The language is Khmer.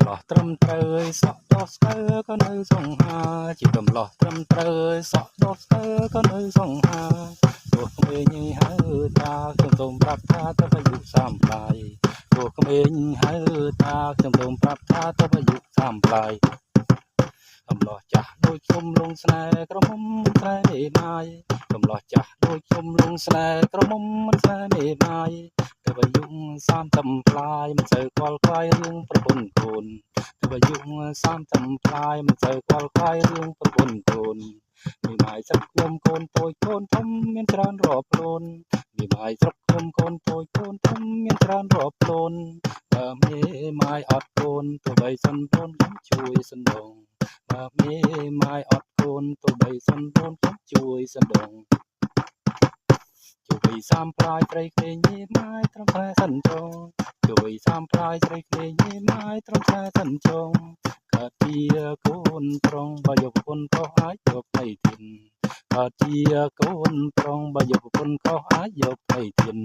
លោះត្រឹមត្រូវសក់ដោះស្កើក៏នៅសង្ហាជាកំលោះត្រឹមត្រូវសក់ដោះស្កើក៏នៅសង្ហាទោះក្មេងហៅតាខ្ញុំសូមប្រាប់ថាទៅអាយុ30ប្លាយទោះក្មេងហៅតាខ្ញុំសូមប្រាប់ថាទៅអាយុ30ប្លាយកំលោះចាស់ដូចខ្ញុំលងស្នេហ៍ក្រមុំមិនស្នេហ៍មេម៉ាយកំលោះចាស់ដូចខ្ញុំលងស្នេហ៍ក្រមុំមិនស្នេហ៍មេម៉ាយទៅអាយុ30ប្លាយមិនសូវខ្វល់ខ្វាយរឿងប្រពន្ធកូនទៅអាយុ30ប្លាយមិនសូវខ្វល់ខ្វាយរឿងប្រពន្ធកូនមេម៉ាយស្រុកខ្ញុំកូនតូចកូនធំមានច្រើនរាប់ខ្លួនមេម៉ាយស្រុកខ្ញុំកូនតូចកូនធំមានច្រើនរាប់ខ្លួនបើមេម៉ាយអត់កូនទោះបីសិនកូនខ្ញុំជួយសណ្ដងបើមេម៉ាយអត់កូនទោះបីសិនកូនខ្ញុំជួយសណ្ដងជួយ30ប្លាយត្រីក្មេងមេម៉ាយត្រឹមតែសិនចងជួយ30ប្លាយត្រីក្មេងមេម៉ាយត្រឹមតែសិនចងកើតជាកូនប្រុងបើយកប្រពន្ធខុសអាចយកផ្ទៃទៀតកើតជាកូនប្រុងបើយកប្រពន្ធខុសអាចយកផ្ទៃទៀត